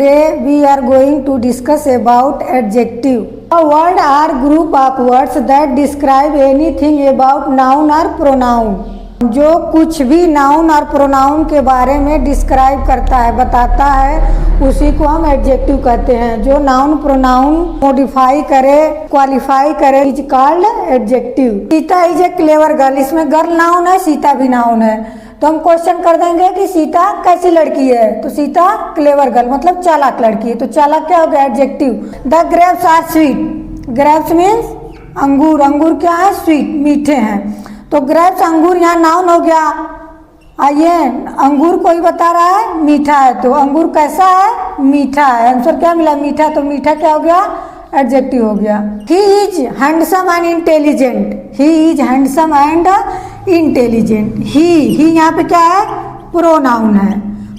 Today we are going to discuss about adjective. A word are group of words that describe anything about noun or pronoun. जो कुछ भी noun और pronoun के बारे में describe करता है, बताता है, उसी को हम एडजेक्टिव कहते हैं। जो नाउन प्रोनाउन मॉडिफाई करे, क्वालिफाई करे, is called adjective. Sita is a clever girl, इसमें गर्ल नाउन है, सीता भी नाउन है। तो हम क्वेश्चन कर देंगे कि सीता कैसी लड़की है, तो सीता क्लेवर गर्ल मतलब चालाक लड़की है। तो चालाक क्या हो गया? Adjective. The grapes are sweet, grapes means अंगूर, अंगूर क्या है? स्वीट, मीठे हैं। तो ग्रेप्स अंगूर यहाँ नाउन हो गया। आइए, अंगूर कोई बता रहा है मीठा है, तो अंगूर कैसा है? मीठा है। आंसर क्या मिला? मीठा। तो मीठा क्या हो गया? एडजेक्टिव हो गया। He is handsome and intelligent, he is handsome and intelligent. He यहाँ पे क्या है? प्रोनाउन है।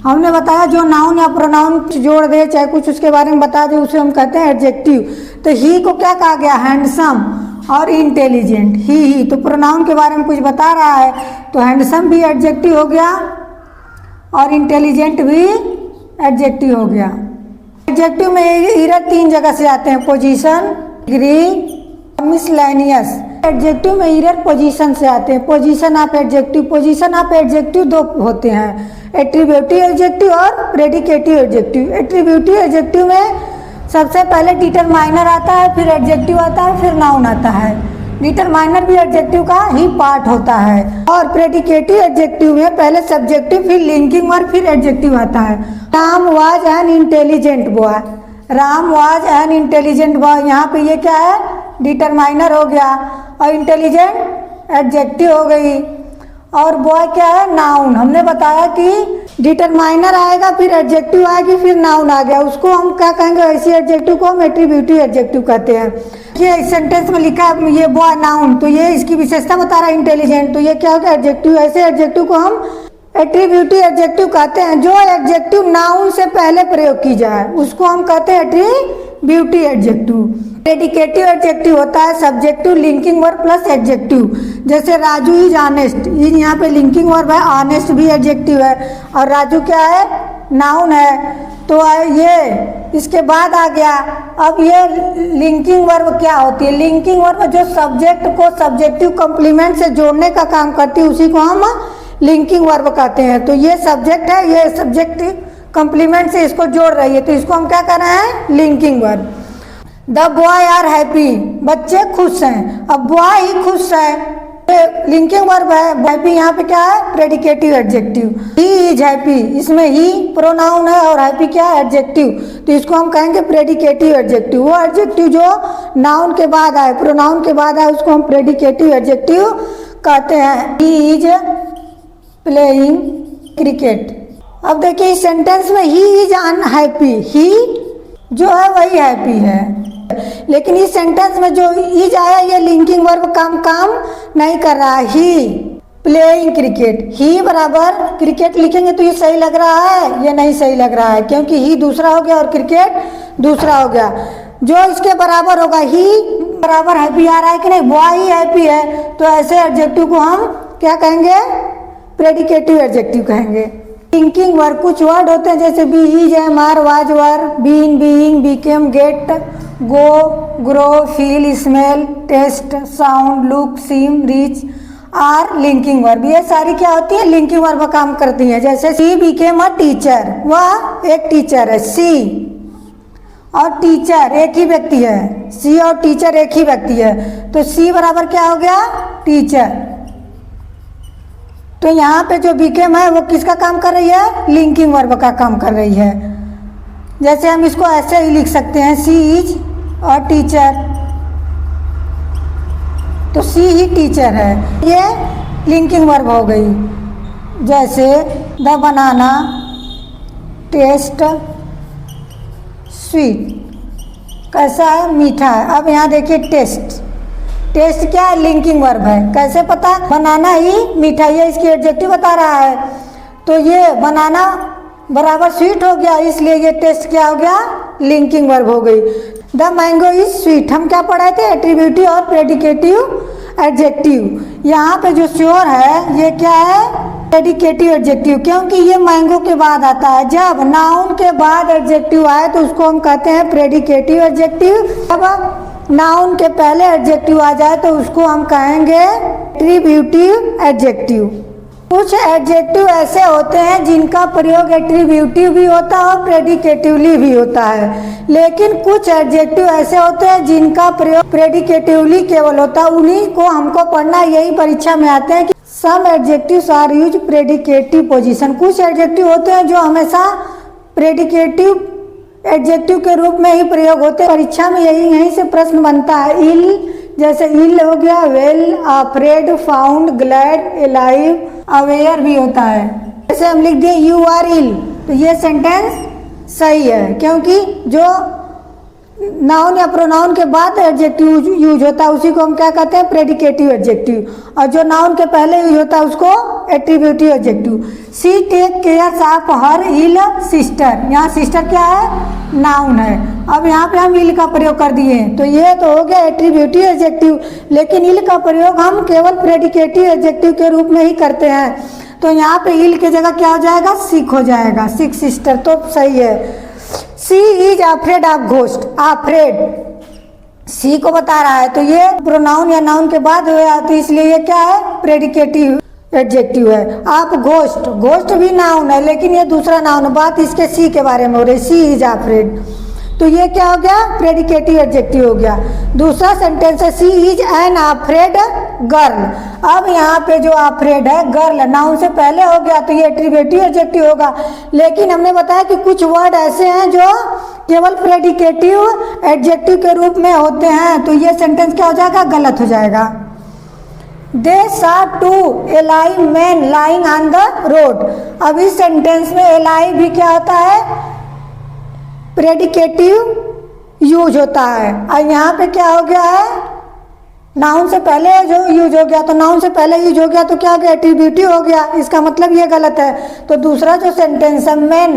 हमने बताया जो नाउन या प्रोनाउन जोड़ दे, चाहे कुछ उसके बारे में बता दे, उसे हम कहते हैं एडजेक्टिव। तो ही को क्या कहा गया? हैंडसम और इंटेलिजेंट। ही तो प्रोनाउन के बारे में कुछ बता रहा है, तो हैंडसम भी एडजेक्टिव हो गया और इंटेलिजेंट भी एडजेक्टिव हो गया। एडजेक्टिव में इरर 3 जगह से आते हैं, पोजीशन, डिग्री, मिसलेनियस। एडजेक्टिव में इरर पोजीशन से आते हैं। Position of adjective, position of adjective 2 होते हैं, एट्रीब्यूटिव एडजेक्टिव और प्रेडिकेटिव एडजेक्टिव। एट्रीब्यूटिव एडजेक्टिव में सबसे पहले डिटरमाइनर आता है, फिर एडजेक्टिव आता है, फिर नाउन आता है। डिटरमाइनर भी एडजेक्टिव का ही पार्ट होता है। और प्रेडिकेटिव एडजेक्टिव में पहले सब्जेक्टिव, फिर लिंकिंग वर्ब, फिर एडजेक्टिव आता है। Ram was an intelligent boy, Ram was an intelligent boy, यहाँ पे ये क्या है? डिटरमाइनर हो गया और इंटेलिजेंट एडजेक्टिव हो गई। और बॉय क्या है? नाउन। हमने बताया कि डिटरमाइनर आएगा, फिर एडजेक्टिव आएगी, फिर नाउन आ गया, उसको हम क्या कहेंगे? ऐसी एडजेक्टिव को हम एट्रीब्यूटिव एडजेक्टिव कहते हैं। ये इस सेंटेंस में लिखा है ये बॉय नाउन, तो ये इसकी विशेषता बता रहा है इंटेलिजेंट, तो ये क्या होगा? एडजेक्टिव। ऐसे एडजेक्टिव को हम एट्रीब्यूटिव एडजेक्टिव कहते हैं। जो एडजेक्टिव नाउन से पहले प्रयोग की जाए उसको हम कहते हैं एट्रीब्यूटिव एडजेक्टिव। प्रेडिकेटिव एडजेक्टिव होता है subjective, linking verb plus adjective. जैसे राजू इज ऑनेस्ट, यहाँ पे लिंकिंग वर्ब है, ऑनेस्ट भी एडजेक्टिव है, और राजू क्या है? नाउन है। तो ये इसके बाद आ गया। अब ये लिंकिंग वर्ब क्या होती है? लिंकिंग वर्ब जो सब्जेक्ट को सब्जेक्टिव कॉम्प्लीमेंट से जोड़ने का काम करती है, उसी को हम लिंकिंग वर्ब कहते हैं। तो ये सब्जेक्ट है, ये सब्जेक्ट कॉम्प्लीमेंट से इसको जोड़ रही है, तो इसको हम क्या कर रहे हैं? Linking verb. The boy are happy, बच्चे खुश हैं। अब बॉय ही खुश है, लिंकिंग वर्ब है। हैप्पी यहाँ पे क्या है? Predicative adjective. He is happy, इसमें ही प्रोनाउन है और हैप्पी क्या है? एडजेक्टिव। तो इसको हम कहेंगे प्रेडिकेटिव एडजेक्टिव। वो एडजेक्टिव जो नाउन के बाद आए, प्रोनाउन के बाद आए, उसको हम प्रेडिकेटिव एडजेक्टिव कहते हैं। He is playing cricket. अब देखिए इस सेंटेंस में ही इज अनहैप्पी, ही जो है वही हैप्पी है, लेकिन इस सेंटेंस में जो इज आया ये लिंकिंग वर्ब काम नहीं कर रहा है। ही प्लेइंग क्रिकेट, ही बराबर क्रिकेट लिखेंगे तो ये सही लग रहा है? ये नहीं सही लग रहा है, क्योंकि ही दूसरा हो गया और क्रिकेट दूसरा हो गया। जो इसके बराबर होगा, ही बराबर हैप्पी आ रहा है कि नहीं? बॉय ही हैप्पी है, तो ऐसे एडजेक्टिव को हम क्या कहेंगे? प्रेडिकेटिव एडजेक्टिव कहेंगे। लिंकिंग वर्ब कुछ वर्ड होते हैं जैसे be, is, am, are, was, were, been, being, became, get, go, grow, feel, smell, taste, sound, look, seem, reach are linking verb. ये सारी क्या होती है? लिंकिंग वर्ब काम करती है। जैसे सी बिकेम अ टीचर, वह एक टीचर है। सी और टीचर एक ही व्यक्ति है, सी और टीचर एक ही व्यक्ति है, तो सी बराबर क्या हो गया? टीचर। तो यहाँ पे जो बिकेम है वो किसका काम कर रही है? लिंकिंग वर्ब का काम कर रही है। जैसे हम इसको ऐसे ही लिख सकते हैं, सी इज और टीचर, तो सी ही टीचर है, ये लिंकिंग वर्ब हो गई। जैसे द बनाना टेस्ट स्वीट, कैसा है? मीठा है। अब यहाँ देखिए टेस्ट, टेस्ट क्या है? लिंकिंग वर्ब है। कैसे पता? बनाना ही मीठा, ये इसकी एडजेक्टिव बता रहा है, तो ये बनाना बराबर स्वीट हो गया, इसलिए ये टेस्ट क्या हो गया? लिंकिंग वर्ब हो गई। द मैंगो इज स्वीट, हम क्या पढ़ाए थे? एट्रीब्यूटिव और प्रेडिकेटिव एडजेक्टिव। यहाँ पे जो श्योर है ये क्या है? प्रेडिकेटिव एडजेक्टिव, क्योंकि ये मैंगो के बाद आता है। जब नाउन के बाद एडजेक्टिव आए तो उसको हम कहते हैं प्रेडिकेटिव एडजेक्टिव। जब नाउन के पहले एडजेक्टिव आ जाए तो उसको हम कहेंगे एट्रीब्यूटिव एडजेक्टिव। कुछ एडजेक्टिव ऐसे होते हैं जिनका प्रयोग एट्रीब्यूटिव भी होता है और प्रेडिकेटिवली भी होता है, लेकिन कुछ एडजेक्टिव ऐसे होते हैं जिनका प्रयोग प्रेडिकेटिवली केवल होता है। उन्हीं को हमको पढ़ना, यही परीक्षा में आते हैं कि some adjectives are use predicative position. कुछ एडजेक्टिव होते हैं जो हमेशा प्रेडिकेटिव एडजेक्टिव के रूप में ही प्रयोग होते हैं। परीक्षा में यहीं से प्रश्न बनता है। इल, जैसे इल हो गया, well, afraid, found, glad, alive, aware भी होता है। जैसे हम लिख दिए यू आर इल, तो ये सेंटेंस सही है, क्योंकि जो नाउन या प्रोनाउन के बाद एडजेक्टिव यूज होता है उसी को हम क्या कहते हैं, प्रेडिकेटिव एडजेक्टिव, और जो नाउन के पहले यूज होता है उसको attributive adjective. See take care of her ill sister, यहाँ सिस्टर क्या है, नाउन है। अब यहाँ पे हम इल का प्रयोग कर दिए, तो ये तो हो गया एट्रीब्यूटिव एडजेक्टिव, लेकिन इल का प्रयोग हम केवल प्रेडिकेटिव एडजेक्टिव के रूप में ही करते हैं। तो यहाँ पे इल की जगह क्या हो जाएगा, सिक हो जाएगा, सिक सिस्टर, तो सही है। She is afraid of ghost, afraid she को बता रहा है, तो ये प्रोनाउन या नाउन के बाद हुआ, तो इसलिए ये क्या है, प्रेडिकेटिव एडजेक्टिव है। आप घोस्ट, घोस्ट भी नाउन है लेकिन ये दूसरा नाउन, बात इसके सी के बारे में हो रही, सी इज अफ्रेड, तो ये क्या हो गया, प्रेडिकेटिव एडजेक्टिव हो गया। दूसरा सेंटेंस है she is an afraid girl. अब यहाँ पे जो अफ्रेड है, गर्ल नाउन से पहले हो गया, तो ये एट्रीब्यूटिव एडजेक्टिव होगा। लेकिन हमने बताया कि कुछ वर्ड ऐसे हैं जो केवल प्रेडिकेटिव एडजेक्टिव के रूप में होते हैं, तो ये सेंटेंस क्या हो जाएगा, गलत हो जाएगा। दे saw two alive men lying on the road। अब इस सेंटेंस में alive भी क्या होता है, प्रेडिकेटिव यूज होता है, और यहाँ पे क्या हो गया है, नाउन से पहले जो यूज हो गया, तो नाउन से पहले यूज हो गया तो क्या हो गया, एट्रीब्यूटिव हो गया। इसका मतलब ये गलत है। तो दूसरा जो सेंटेंस है मेन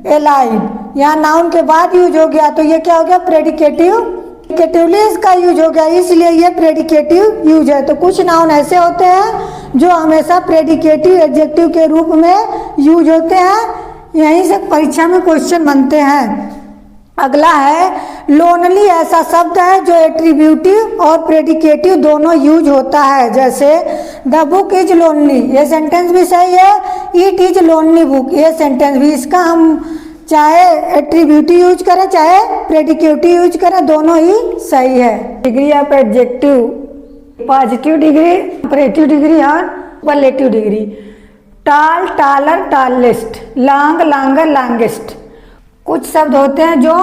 एलाइव, यहाँ नाउन के बाद यूज हो गया, तो ये क्या हो गया, प्रेडिकेटिवली इसका यूज हो गया, इसलिए ये प्रेडिकेटिव यूज है। तो कुछ नाउन ऐसे होते हैं जो हमेशा प्रेडिकेटिव एडजेक्टिव के रूप में यूज होते हैं, यहीं से परीक्षा में क्वेश्चन बनते हैं। अगला है लोनली, ऐसा शब्द है जो एट्रीब्यूटिव और प्रेडिकेटिव दोनों यूज होता है। जैसे द बुक इज लोनली, ये सेंटेंस भी सही है। इट इज लोनली बुक, ये सेंटेंस भी, इसका हम चाहे एट्रीब्यूटिव यूज करें चाहे प्रेडिकेटिव यूज करें, दोनों ही सही है। Degree of adjective, positive degree, comparative degree और सुपरलेटिव डिग्री। टाल, taller, tallest, long, longer, longest. कुछ शब्द होते हैं जो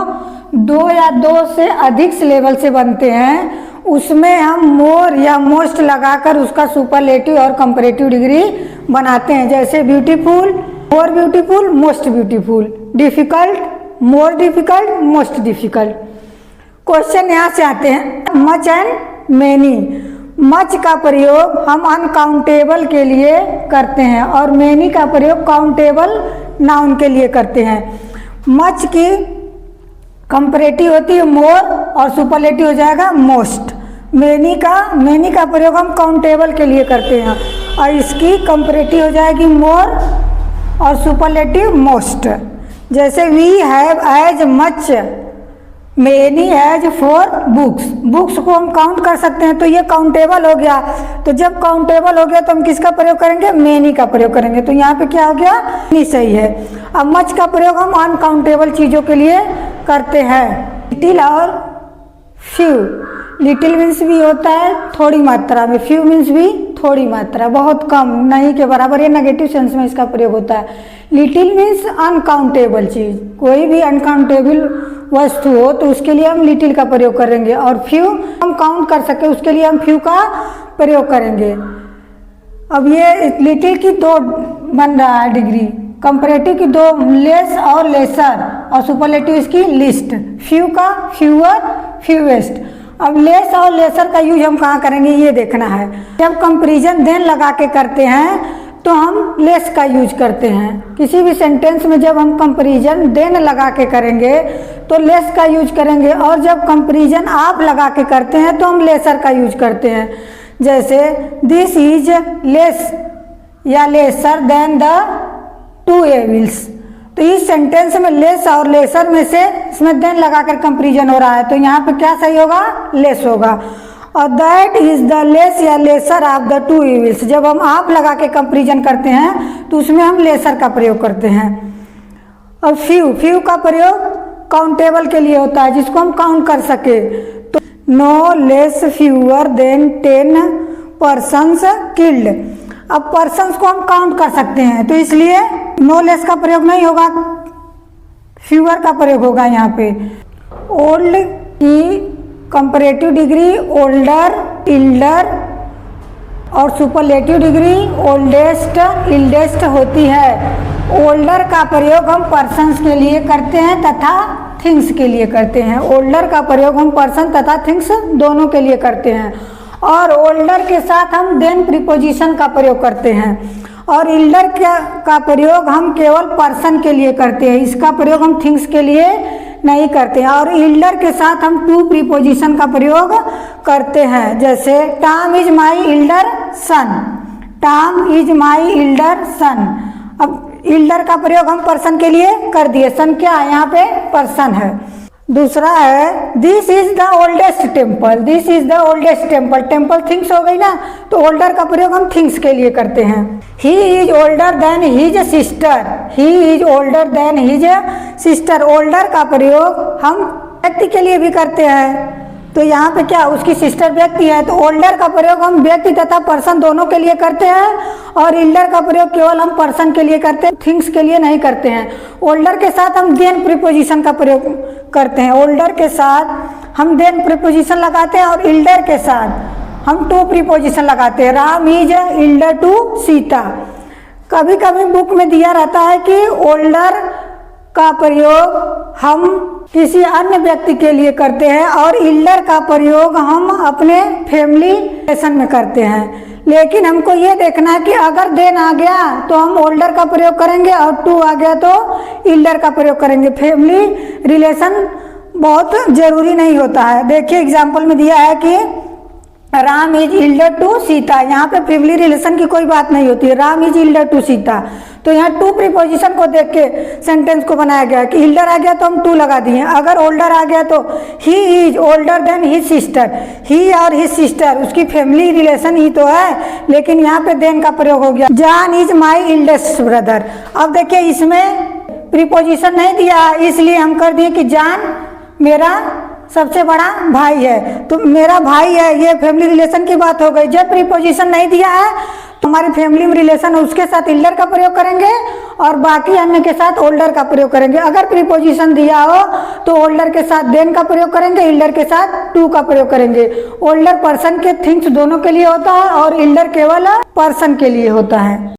दो या दो से अधिक सिलेबल से बनते हैं, उसमें हम मोर या मोस्ट लगाकर उसका सुपरलेटिव और कंपैरेटिव डिग्री बनाते हैं। जैसे beautiful, more beautiful, most beautiful. Difficult, more difficult, most difficult. Question यहाँ से आते हैं, मच एंड मेनी। मच का प्रयोग हम अनकाउंटेबल के लिए करते हैं और मेनी का प्रयोग काउंटेबल नाउन के लिए करते हैं। मच की कंपैरेटिव होती है मोर और सुपरलेटिव हो जाएगा मोस्ट। मेनी का प्रयोग हम काउंटेबल के लिए करते हैं और इसकी कंपैरेटिव हो जाएगी मोर और सुपरलेटिव मोस्ट। जैसे we have as much many as four books, books को हम काउंट कर सकते हैं, तो ये काउंटेबल हो गया। तो जब काउंटेबल हो गया तो हम किसका प्रयोग करेंगे, मेनी का प्रयोग करेंगे। तो यहाँ पे क्या हो गया, नहीं सही है। अब मच का प्रयोग हम अनकाउंटेबल चीज़ों के लिए करते हैं। लिटिल और फ्यू, लिटिल मीन्स भी होता है थोड़ी मात्रा में, फ्यू मीन्स भी थोड़ी मात्रा, बहुत कम, नहीं के बराबर, ये नेगेटिव सेंस में इसका प्रयोग होता है। लिटिल मीन्स अनकाउंटेबल चीज़, कोई भी अनकाउंटेबल वस्तु हो तो उसके लिए हम लिटिल का प्रयोग करेंगे, और फ्यू हम काउंट कर सके उसके लिए हम फ्यू का प्रयोग करेंगे। अब ये लिटिल की दो बन रहा है डिग्री, कंपैरेटिव की दो, लेस और लेसर, और सुपरलेटिव इसकी लिस्ट। फ्यू का फ्यूअर, फ्यूएस्ट। अब लेस और लेसर का यूज हम कहाँ करेंगे ये देखना है। जब कंपैरिजन देन लगा के करते हैं तो हम लेस का यूज करते हैं। किसी भी सेंटेंस में जब हम कंपैरिजन देन लगा के करेंगे तो लेस का यूज करेंगे, और जब कंपैरिजन आप लगा के करते हैं तो हम लेसर का यूज करते हैं। जैसे दिस इज लेस, या lesser than the two evils. तो इस सेंटेंस में लेस और लेसर में से इसमें देन लगाकर कंपैरिजन हो रहा है, तो यहाँ पे क्या सही होगा, लेस होगा। और दैट इज द लेस या lesser of the two evils, जब हम आप लगा के कंपैरिजन करते हैं तो उसमें हम लेसर का प्रयोग करते हैं। और फ्यू का प्रयोग काउंटेबल के लिए होता है, जिसको हम काउंट कर सके। तो no less fewer than 10 persons killed. अब पर्सन्स को हम काउंट कर सकते हैं, तो इसलिए नो लेस का प्रयोग नहीं होगा, फ्यूअर का प्रयोग होगा यहाँ पे। ओल्ड की कंपैरेटिव डिग्री ओल्डर, इल्डर और सुपरलेटिव डिग्री ओल्डेस्ट, इल्डेस्ट होती है। ओल्डर का प्रयोग हम पर्सन्स के लिए करते हैं तथा थिंग्स के लिए करते हैं। ओल्डर का प्रयोग हम पर्सन तथा थिंग्स दोनों के लिए करते हैं। और ओल्डर के साथ हम देन प्रीपोजिशन का प्रयोग करते हैं। और इल्डर का प्रयोग हम केवल पर्सन के लिए करते हैं, इसका प्रयोग हम थिंग्स के लिए नहीं करते हैं। और इल्डर के साथ हम टू प्रीपोजिशन का प्रयोग करते हैं, जैसे Tom is my elder son, Tom is my elder son. अब इल्डर का प्रयोग हम पर्सन के लिए कर दिए, सन क्या है, यहाँ पे पर्सन है। दूसरा है this is the oldest temple, this is the oldest temple, temple things हो गई ना, तो ओल्डर का प्रयोग हम थिंग्स के लिए करते हैं। ही is older than his sister, he is older than his sister, older का प्रयोग हम व्यक्ति के लिए भी करते हैं, तो यहाँ पे क्या उसकी सिस्टर व्यक्ति है, तो ओल्डर का प्रयोग हम व्यक्ति तथा पर्सन दोनों के लिए करते हैं। और इल्डर का प्रयोग केवल हम पर्सन के लिए करते हैं, थिंग्स के लिए नहीं करते हैं। ओल्डर के साथ हम देन प्रीपोजिशन का प्रयोग करते हैं, ओल्डर के साथ हम देन प्रीपोजिशन लगाते हैं। और इल्डर के साथ हम टू प्रीपोजिशन लगाते हैं। Ram is elder to Sita. कभी कभी बुक में दिया रहता है कि ओल्डर का प्रयोग हम किसी अन्य व्यक्ति के लिए करते हैं और इल्डर का प्रयोग हम अपने फैमिली रिलेशन में करते हैं। लेकिन हमको ये देखना है कि अगर देन आ गया तो हम ओल्डर का प्रयोग करेंगे और टू आ गया तो इल्डर का प्रयोग करेंगे। फैमिली रिलेशन बहुत जरूरी नहीं होता है। देखिए एग्जाम्पल में दिया है कि Ram is elder to Sita, यहाँ पे फैमिली रिलेशन की कोई बात नहीं होती है, Ram is elder to Sita. तो यहाँ टू प्रीपोजिशन को देख के सेंटेंस को बनाया गया कि इल्डर आ गया तो हम टू लगा दिए। अगर ओल्डर आ गया तो he is older than his sister, he और हिज सिस्टर उसकी फैमिली रिलेशन ही तो है, लेकिन यहाँ पे देन का प्रयोग हो गया। John is my eldest brother. अब देखिए इसमें प्रीपोजिशन नहीं दिया, इसलिए हम कर दिए कि जॉन मेरा सबसे बड़ा भाई है, तो मेरा भाई है, ये फैमिली रिलेशन की बात हो गई। जब प्रीपोजिशन नहीं दिया है तो हमारी फैमिली रिलेशन उसके साथ इल्डर का प्रयोग करेंगे और बाकी अन्य के साथ ओल्डर का प्रयोग करेंगे। अगर प्रीपोजिशन दिया हो तो ओल्डर के साथ देन का प्रयोग करेंगे, इल्डर के साथ टू का प्रयोग करेंगे। ओल्डर पर्सन के थिंग्स दोनों के लिए होता है और इल्डर केवल पर्सन के लिए होता है।